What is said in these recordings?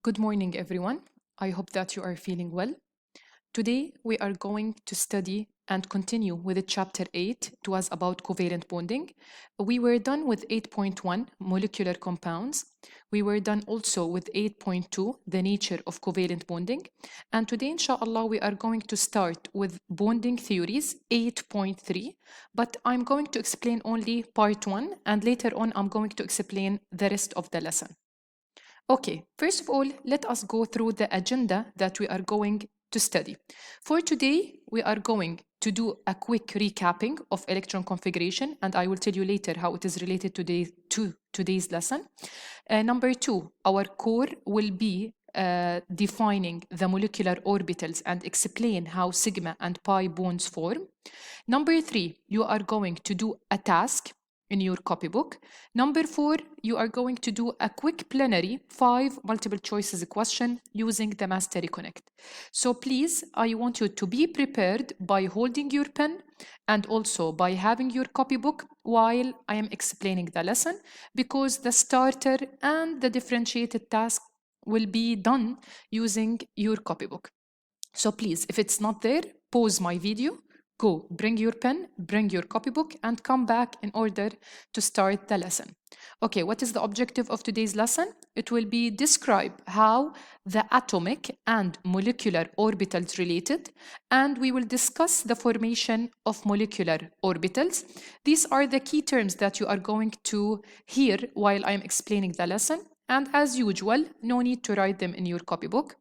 Good morning, everyone. I hope that you are feeling well. Today, we are going to study and continue with chapter 8. It was about covalent bonding. We were done with 8.1, molecular compounds. We were done also with 8.2, the nature of covalent bonding. And today, inshallah, we are going to start with bonding theories, 8.3. But I'm going to explain only part 1, and later on, I'm going to explain the rest of the lesson. Okay, first of all, let us go through the agenda that we are going to study. For today, we are going to do a quick recapping of electron configuration, and I will tell you later how it is related to today's lesson. Number 2, our core will be defining the molecular orbitals and explain how sigma and pi bonds form. Number 3, you are going to do a task in your copybook. Number 4, you are going to do a quick plenary 5 multiple choices question using the Mastery Connect. So please, I want you to be prepared by holding your pen and also by having your copybook while I am explaining the lesson, because the starter and the differentiated task will be done using your copybook. So please, if it's not there, pause my video, go, bring your pen, bring your copybook, and come back in order to start the lesson. Okay, what is the objective of today's lesson? It will be describe how the atomic and molecular orbitals related, and we will discuss the formation of molecular orbitals. These are the key terms that you are going to hear while I am explaining the lesson, and as usual, no need to write them in your copybook.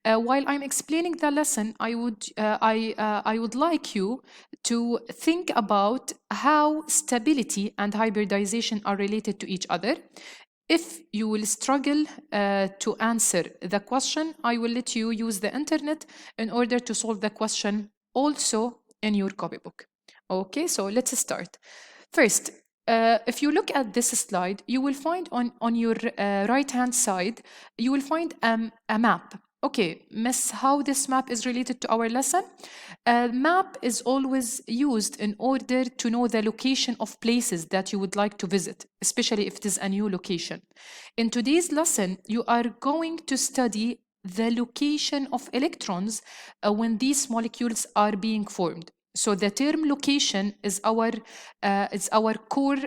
While I'm explaining the lesson, I would like you to think about how stability and hybridization are related to each other. If you will struggle to answer the question, I will let you use the internet in order to solve the question also in your copybook. Okay, so let's start. First, if you look at this slide, you will find on your right-hand side, you will find a map. Okay, Miss, how this map is related to our lesson? A map is always used in order to know the location of places that you would like to visit, especially if it is a new location. In today's lesson, you are going to study the location of electrons when these molecules are being formed. So the term location is our core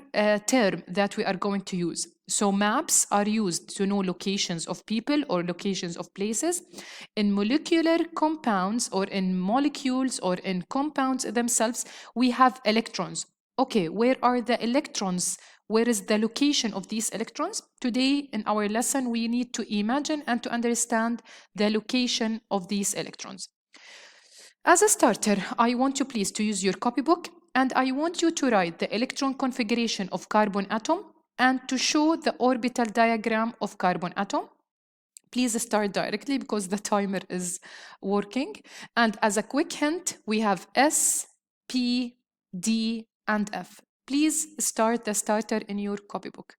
term that we are going to use. So maps are used to know locations of people or locations of places. In molecular compounds or in molecules or in compounds themselves, we have electrons. Okay, where are the electrons? Where is the location of these electrons? Today in our lesson, we need to imagine and to understand the location of these electrons. As a starter, I want you please to use your copybook, and I want you to write the electron configuration of carbon atom and to show the orbital diagram of carbon atom. Please start directly because the timer is working. And as a quick hint, we have S, P, D, and F. Please start the starter in your copybook.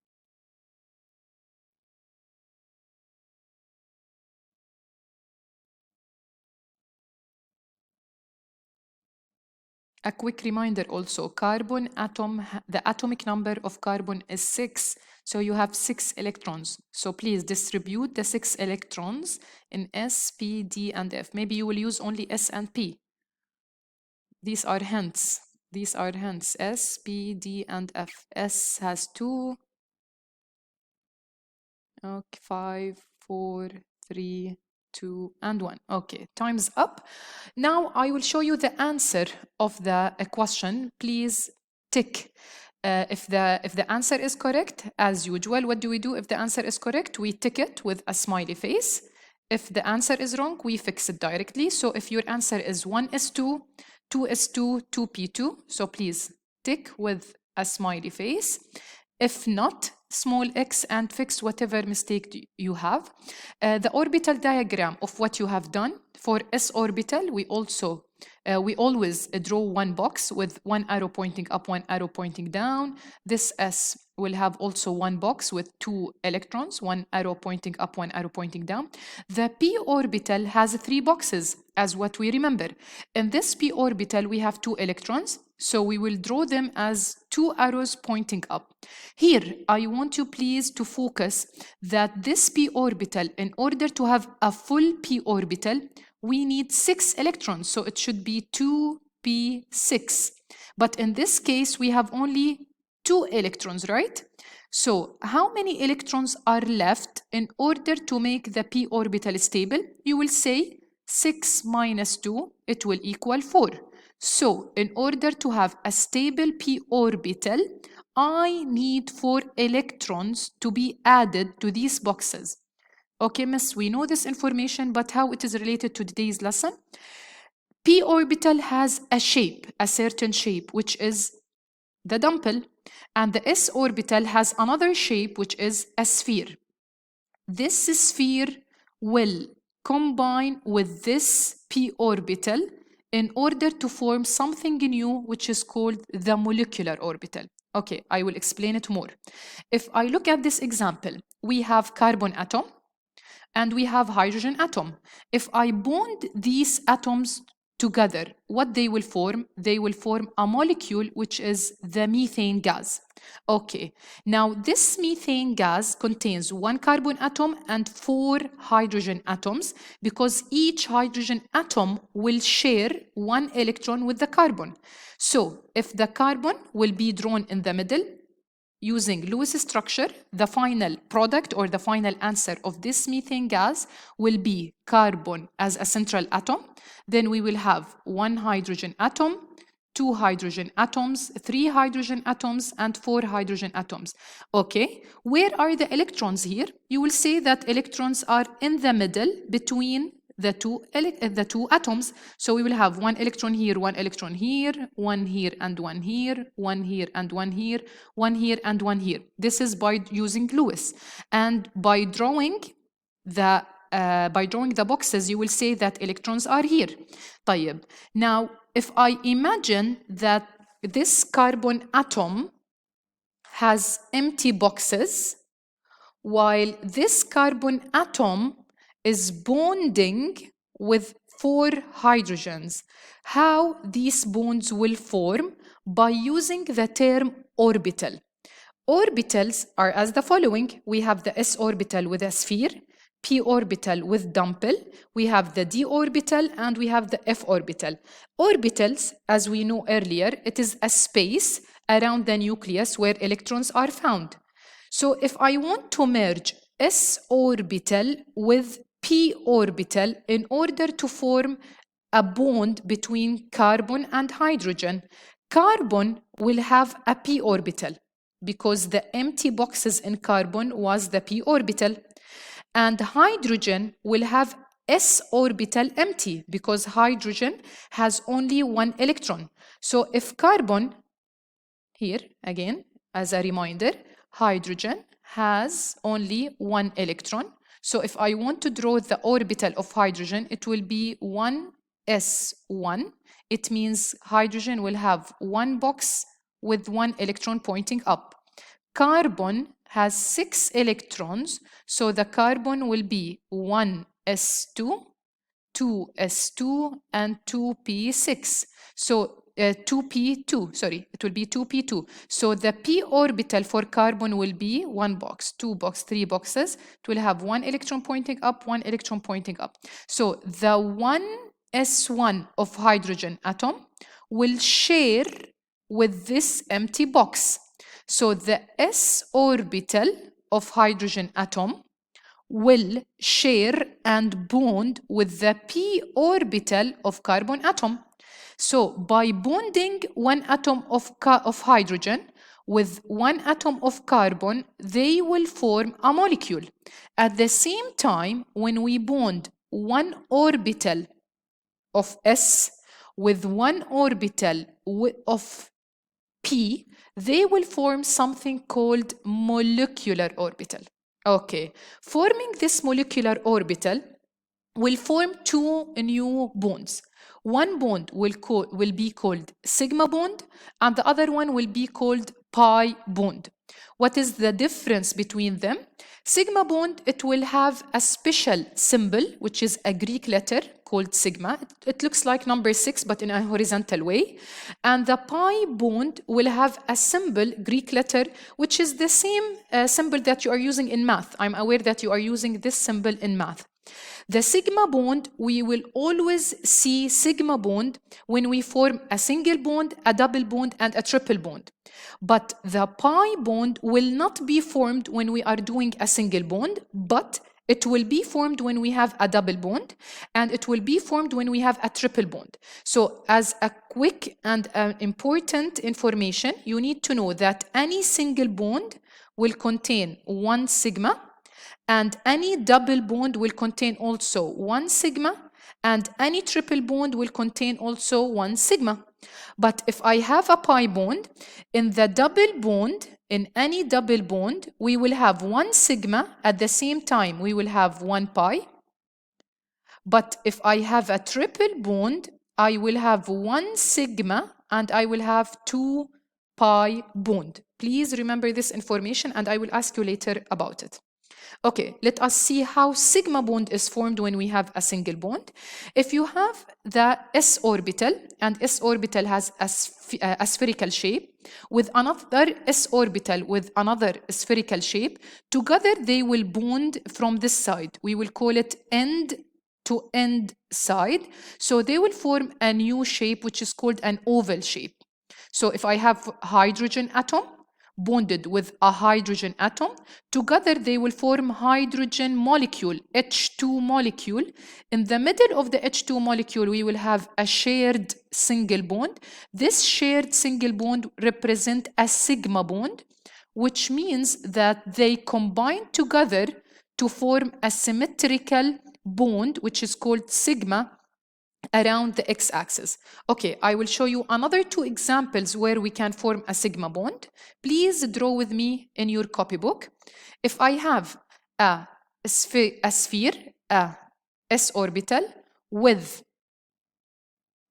A quick reminder also, carbon atom, the atomic number of carbon is 6. So you have 6 electrons. So please distribute the 6 electrons in S, P, D, and F. Maybe you will use only S and P. These are hints. These are hints. S, P, D, and F. S has 2. Okay, 5, 4, 3, 2, and 1. Okay, time's up. Now I will show you the answer of the question. Please tick if the answer is correct. As usual, what do we do if the answer is correct? We tick it with a smiley face. If the answer is wrong, we fix it directly. So if your answer is 1s2, 2s2, 2p2, so please tick with a smiley face. If not, small x and fix whatever mistake you have. The orbital diagram of what you have done. For s orbital, we also We always draw one box with one arrow pointing up, one arrow pointing down. This S will have also one box with two electrons, one arrow pointing up, one arrow pointing down. The p orbital has three boxes, as what we remember. In this p orbital, we have two electrons, so we will draw them as two arrows pointing up. Here, I want you please to focus that this p orbital, in order to have a full p orbital, we need 6 electrons, so it should be 2p6. But in this case, we have only 2 electrons, right? So how many electrons are left in order to make the p orbital stable? You will say 6 minus 2, it will equal 4. So in order to have a stable p orbital, I need 4 electrons to be added to these boxes. Okay, miss, we know this information, but how it is related to today's lesson? P orbital has a shape, a certain shape, which is the dumbbell, and the S orbital has another shape, which is a sphere. This sphere will combine with this p orbital in order to form something new, which is called the molecular orbital. Okay, I will explain it more. If I look at this example, we have carbon atom, and we have hydrogen atom. If I bond these atoms together, what they will form? They will form a molecule, which is the methane gas. Okay, now this methane gas contains 1 carbon atom and 4 hydrogen atoms, because each hydrogen atom will share 1 electron with the carbon. So if the carbon will be drawn in the middle, using Lewis structure, the final product or the final answer of this methane gas will be carbon as a central atom. Then we will have 1 hydrogen atom, 2 hydrogen atoms, 3 hydrogen atoms, and 4 hydrogen atoms. Okay, where are the electrons here? You will say that electrons are in the middle between the two atoms. So we will have 1 electron here, 1 electron here, 1 here and 1 here, 1 here and 1 here, 1 here and 1 here. This is by using Lewis. And by drawing the boxes, you will say that electrons are here. طيب. Now, if I imagine that this carbon atom has empty boxes, while this carbon atom is bonding with 4 hydrogens. How these bonds will form? By using the term orbital. Orbitals are as the following. We have the s orbital with a sphere, p orbital with dumbbell, we have the d orbital, and we have the f orbital. Orbitals, as we know earlier, it is a space around the nucleus where electrons are found. So if I want to merge s orbital with p orbital in order to form a bond between carbon and hydrogen, carbon will have a p orbital because the empty boxes in carbon was the p orbital, and hydrogen will have s orbital empty because hydrogen has only 1 electron. So if carbon, here again as a reminder, hydrogen has only 1 electron. So if I want to draw the orbital of hydrogen, it will be 1s1. It means hydrogen will have 1 box with 1 electron pointing up. Carbon has 6 electrons, so the carbon will be 1s2, 2s2, and 2p6. So 2p2, sorry, it will be 2p2. So the p orbital for carbon will be 1 box, 2 box, 3 boxes. It will have 1 electron pointing up, 1 electron pointing up. So the 1s1 of hydrogen atom will share with this empty box. So the s orbital of hydrogen atom will share and bond with the p orbital of carbon atom. So by bonding 1 atom of hydrogen with 1 atom of carbon, they will form a molecule. At the same time, when we bond 1 orbital of s with 1 orbital of p, they will form something called molecular orbital. Okay, forming this molecular orbital will form 2 new bonds. One bond will be called sigma bond, and the other one will be called pi bond. What is the difference between them? Sigma bond, it will have a special symbol, which is a Greek letter called sigma. It looks like number 6, but in a horizontal way. And the pi bond will have a symbol, Greek letter, which is the same symbol that you are using in math. I'm aware that you are using this symbol in math. The sigma bond, we will always see sigma bond when we form a single bond, a double bond, and a triple bond. But the pi bond will not be formed when we are doing a single bond, but it will be formed when we have a double bond, and it will be formed when we have a triple bond. So as a quick and important information, you need to know that any single bond will contain one sigma, and any double bond will contain also one sigma, and any triple bond will contain also one sigma. But if I have a pi bond, in the double bond, in any double bond, we will have one sigma. At the same time, we will have one pi. But if I have a triple bond, I will have one sigma and I will have two pi bond. Please remember this information and I will ask you later about it. Okay, let us see how sigma bond is formed when we have a single bond. If you have the s orbital, and s orbital has a spherical shape, with another s orbital with another spherical shape, together they will bond from this side. We will call it end to end side. So they will form a new shape, which is called an oval shape. So if I have hydrogen atom bonded with a hydrogen atom, together they will form hydrogen molecule, H2 molecule. In the middle of the H2 molecule, we will have a shared single bond. This shared single bond represents a sigma bond, which means that they combine together to form a symmetrical bond, which is called sigma, around the x-axis. Okay, I will show you another two examples where we can form a sigma bond. Please draw with me in your copybook. If I have a sphere, a s orbital with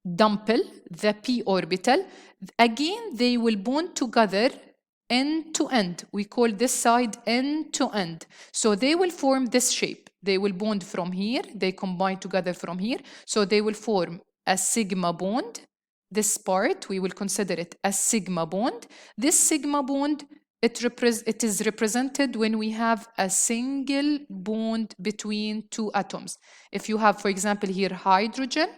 dumbbell, the p orbital, again they will bond together end to end. We call this side end to end. So they will form this shape. They will bond from here, they combine together from here, so they will form a sigma bond. This part, we will consider it a sigma bond. This sigma bond, it is represented when we have a single bond between two atoms. If you have, for example, here hydrogen,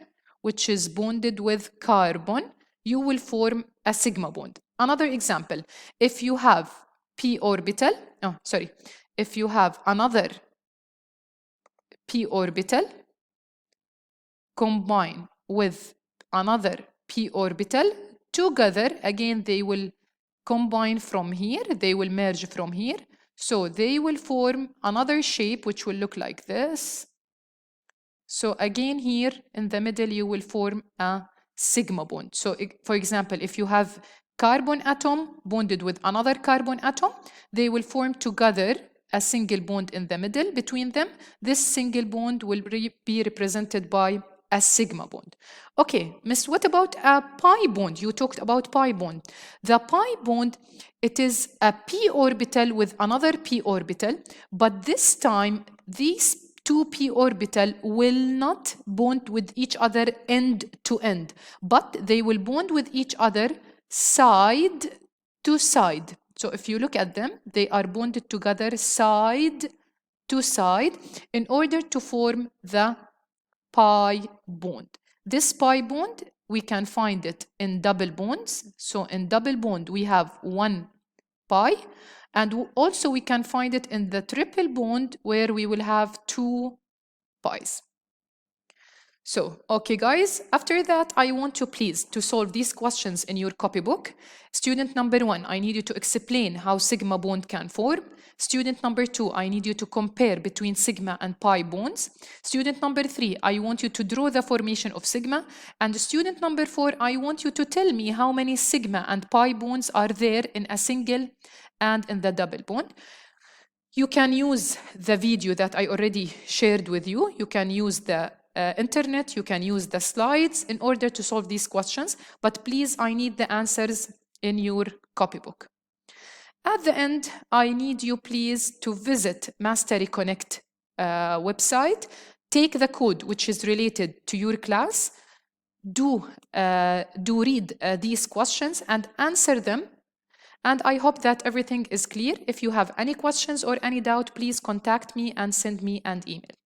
which is bonded with carbon, you will form a sigma bond. Another example, if you have p orbital, if you have another p orbital combine with another p orbital, together again they will combine from here, they will merge from here, so they will form another shape which will look like this. So again here in the middle you will form a sigma bond. So for example, if you have carbon atom bonded with another carbon atom, they will form together a single bond in the middle between them. This single bond will be represented by a sigma bond. Okay, Miss, what about a pi bond? You talked about pi bond. The pi bond, it is a p orbital with another p orbital, but this time these two p orbital will not bond with each other end to end, but they will bond with each other side to side. So if you look at them, they are bonded together side to side in order to form the pi bond. This pi bond, we can find it in double bonds. So in double bond, we have one pi, and also we can find it in the triple bond where we will have two pi's. So, okay guys, after that, I want you please to solve these questions in your copybook. Student number 1, I need you to explain how sigma bond can form. Student number 2, I need you to compare between sigma and pi bonds. Student number 3, I want you to draw the formation of sigma. And student number 4, I want you to tell me how many sigma and pi bonds are there in a single and in the double bond. You can use the video that I already shared with you. You can use the internet, you can use the slides in order to solve these questions, but please, I need the answers in your copybook. At the end, I need you please to visit Mastery Connect website, take the code which is related to your class, do read these questions and answer them. And I hope that everything is clear. If you have any questions or any doubt, please contact me and send me an email.